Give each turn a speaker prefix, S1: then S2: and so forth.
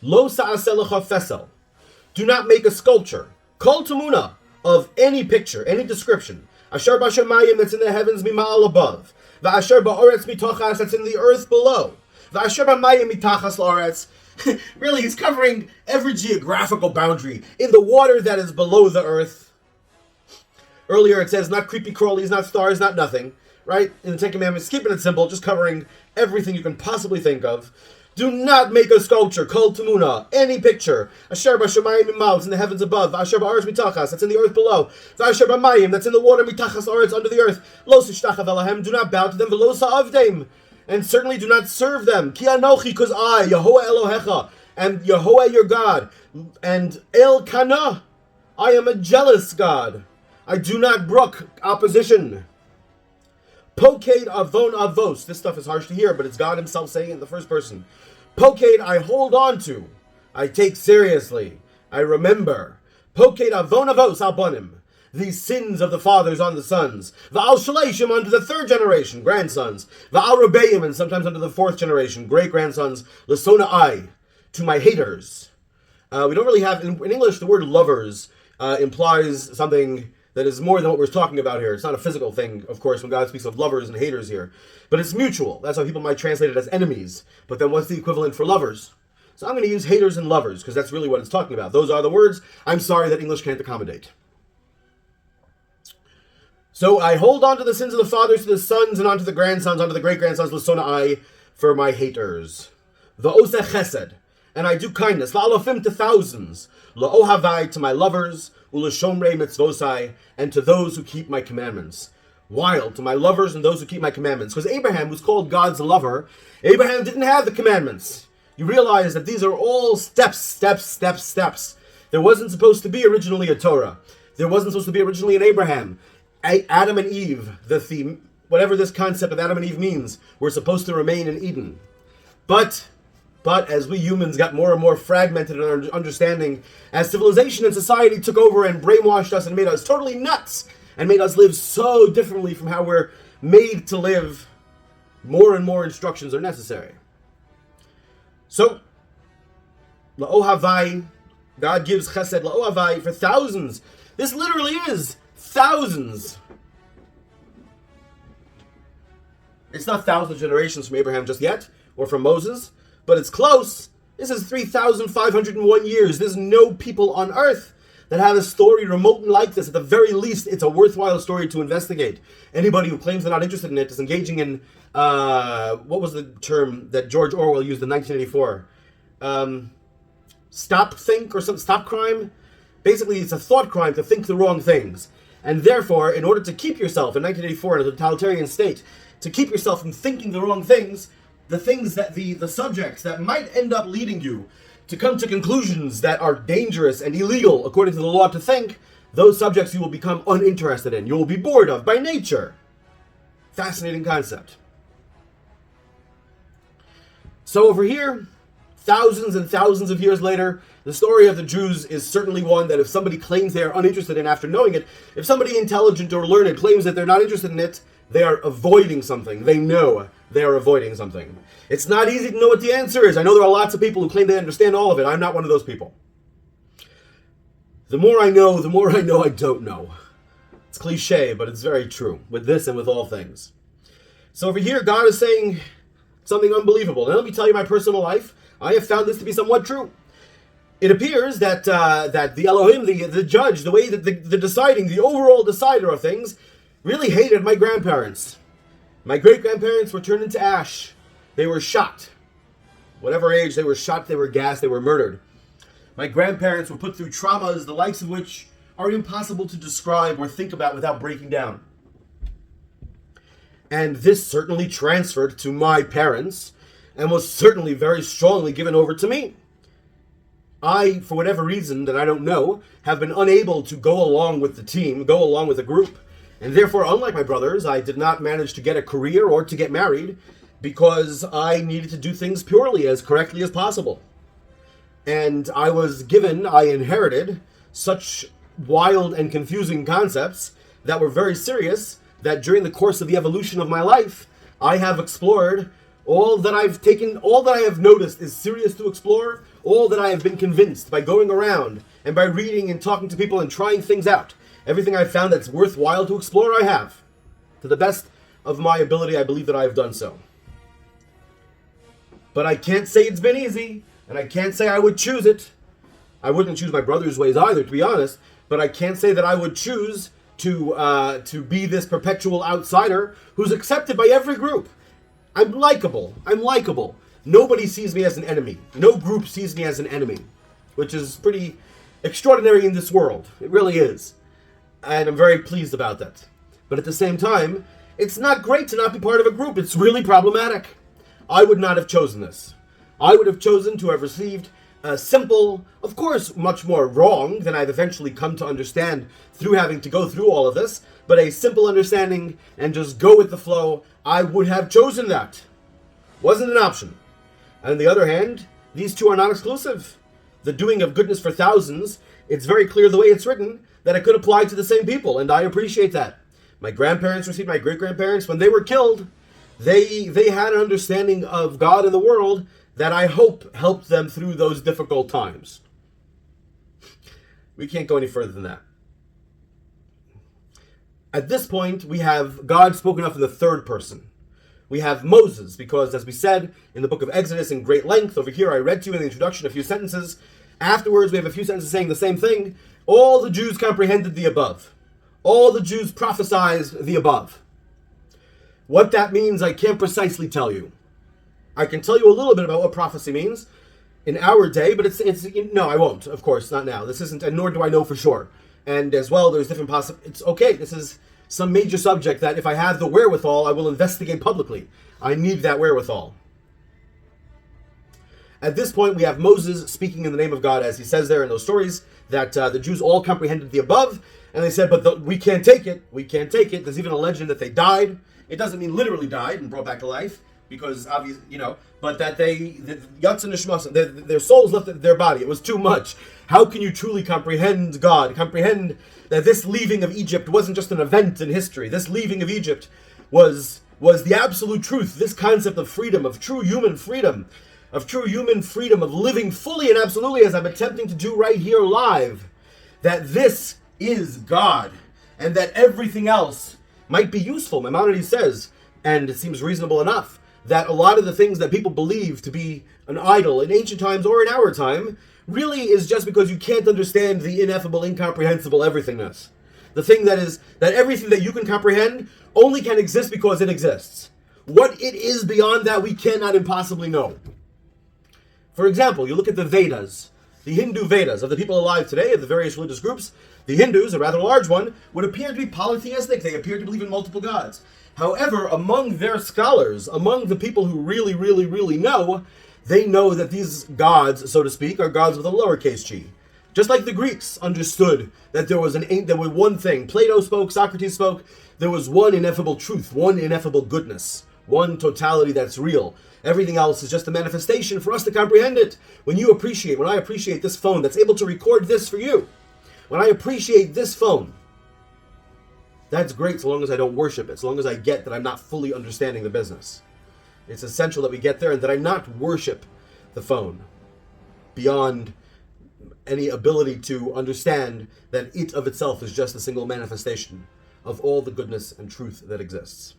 S1: Lo sa'aselecha fesel. Do not make a sculpture. Kol tamuna, of any picture, any description. Asher b'shamayim, that's in the heavens, mima'al above. Va'asher ba'oretz mitochas, that's in the earth below. Va'asher b'mayim mitachas la'oretz. Really, he's covering every geographical boundary in the water that is below the earth. Earlier it says not creepy crawlies, not stars, not nothing. Right? In the Ten Commandments, keeping it simple, just covering everything you can possibly think of. Do not make a sculpture, kol tamuna, any picture. Asher b'shamayim mimal, it's in the heavens above. Asher ba'aretz mitachas, that's in the earth below. Asher b'mayim, that's in the water, mitachas aretz, under the earth. Lo sishtachav elahem, do not bow to them. V'lo sa'avdem, and certainly do not serve them. Ki anochi, because I, Yehovah Elohecha, am Yehovah your God, and El Kana, I am a jealous God. I do not brook opposition. Pokad avon avos. This stuff is harsh to hear, but it's God himself saying it in the first person. Pokad I hold on to. I take seriously. I remember. Pokad avon avos albonim. These sins of the fathers on the sons. Va'al shalashim unto the third generation, grandsons. Va'al rebeim, and sometimes unto the fourth generation, great-grandsons. Lesona I, to my haters. We don't really have, in English, the word lovers implies something that is more than what we're talking about here. It's not a physical thing, of course, when God speaks of lovers and haters here. But it's mutual. That's how people might translate it as enemies. But then what's the equivalent for lovers? So I'm going to use haters and lovers, because that's really what it's talking about. Those are the words I'm sorry that English can't accommodate. So I hold on to the sins of the fathers, to the sons, and onto the grandsons, onto the great-grandsons, l'sona I, for my haters. V'oseh chesed, and I do kindness, la'alofim, to thousands, la'ohavai, to my lovers, ulashomrei mitzvosai, and to those who keep my commandments. While to my lovers and those who keep my commandments. Because Abraham was called God's lover. Abraham didn't have the commandments. You realize that these are all steps. There wasn't supposed to be originally a Torah. There wasn't supposed to be originally an Abraham. Adam and Eve, the theme, whatever this concept of Adam and Eve means, were supposed to remain in Eden. But as we humans got more and more fragmented in our understanding, as civilization and society took over and brainwashed us and made us totally nuts, and made us live so differently from how we're made to live, more and more instructions are necessary. So, la'ohavai, God gives chesed la'ohavai for thousands. This literally is thousands. It's not thousands of generations from Abraham just yet, or from Moses, but it's close. This is 3,501 years. There's no people on earth that have a story remotely like this. At the very least, it's a worthwhile story to investigate. Anybody who claims they're not interested in it is engaging in, what was the term that George Orwell used in 1984? Stop think or some stop crime? Basically, it's a thought crime to think the wrong things. And therefore, in order to keep yourself, in 1984, in a totalitarian state, to keep yourself from thinking the wrong things, the things that the subjects that might end up leading you to come to conclusions that are dangerous and illegal according to the law to think, those subjects you will become uninterested in. You will be bored of by nature. Fascinating concept. So over here, thousands and thousands of years later, the story of the Jews is certainly one that if somebody claims they are uninterested in after knowing it, if somebody intelligent or learned claims that they're not interested in it, they are avoiding something. They know they are avoiding something. It's not easy to know what the answer is. I know there are lots of people who claim they understand all of it. I'm not one of those people. The more I know I don't know. It's cliche, but it's very true with this and with all things. So over here, God is saying something unbelievable. Now let me tell you my personal life. I have found this to be somewhat true. It appears that the Elohim, the judge, the way that the deciding, the overall decider of things, really hated my grandparents. My great-grandparents were turned into ash. They were shot. Whatever age, they were shot, they were gassed, they were murdered. My grandparents were put through traumas, the likes of which are impossible to describe or think about without breaking down. And this certainly transferred to my parents, and was certainly very strongly given over to me. I, for whatever reason that I don't know, have been unable to go along with the team, go along with the group. And therefore, unlike my brothers, I did not manage to get a career or to get married because I needed to do things purely as correctly as possible. And I inherited such wild and confusing concepts that were very serious that during the course of the evolution of my life, I have explored all that I have noticed is serious to explore. all that I have been convinced by going around and by reading and talking to people and trying things out, everything I've found that's worthwhile to explore, I have. To the best of my ability, I believe that I have done so. But I can't say it's been easy, and I can't say I would choose it. I wouldn't choose my brother's ways either, to be honest, but I can't say that I would choose to be this perpetual outsider who's accepted by every group. I'm likable. Nobody sees me as an enemy. No group sees me as an enemy, which is pretty extraordinary in this world. It really is. And I'm very pleased about that. But at the same time, it's not great to not be part of a group. It's really problematic. I would not have chosen this. I would have chosen to have received a simple, of course, much more wrong than I've eventually come to understand through having to go through all of this, but a simple understanding and just go with the flow. I would have chosen that. Wasn't an option. And on the other hand, these two are not exclusive. The doing of goodness for thousands, it's very clear the way it's written that it could apply to the same people, and I appreciate that. My grandparents received my great-grandparents, when they were killed, they had an understanding of God and the world that I hope helped them through those difficult times. We can't go any further than that. At this point, we have God spoken of in the third person. We have Moses, because as we said in the book of Exodus in great length, over here I read to you in the introduction a few sentences. Afterwards, we have a few sentences saying the same thing. All the Jews comprehended the above. All the Jews prophesied the above. What that means, I can't precisely tell you. I can tell you a little bit about what prophecy means in our day, but it's no, I won't, of course, not now. This isn't, and nor do I know for sure. And as well, there's different it's okay, this is some major subject that if I have the wherewithal, I will investigate publicly. I need that wherewithal. At this point, we have Moses speaking in the name of God, as he says there in those stories, that the Jews all comprehended the above, and they said, but we can't take it. We can't take it. There's even a legend that they died. It doesn't mean literally died and brought back to life, because obviously, but that their souls left their body. It was too much. How can you truly comprehend God? Comprehend that this leaving of Egypt wasn't just an event in history. This leaving of Egypt was the absolute truth. This concept of freedom, of true human freedom, of living fully and absolutely, as I'm attempting to do right here live, that this is God, and that everything else might be useful. Maimonides says, and it seems reasonable enough, that a lot of the things that people believe to be an idol in ancient times or in our time really is just because you can't understand the ineffable, incomprehensible everythingness. The thing that everything that you can comprehend only can exist because it exists. What it is beyond that, we cannot impossibly know. For example, you look at the Vedas, the Hindu Vedas of the people alive today, of the various religious groups. The Hindus, a rather large one, would appear to be polytheistic. They appear to believe in multiple gods. However, among their scholars, among the people who really, really, really know, they know that these gods, so to speak, are gods with a lowercase g. Just like the Greeks understood that there was one thing. Plato spoke, Socrates spoke. There was one ineffable truth, one ineffable goodness, one totality that's real. Everything else is just a manifestation for us to comprehend it. When I appreciate this phone that's able to record this for you, when I appreciate this phone, that's great so long as I don't worship it, so long as I get that I'm not fully understanding the business. It's essential that we get there and that I not worship the phone beyond any ability to understand that it of itself is just a single manifestation of all the goodness and truth that exists.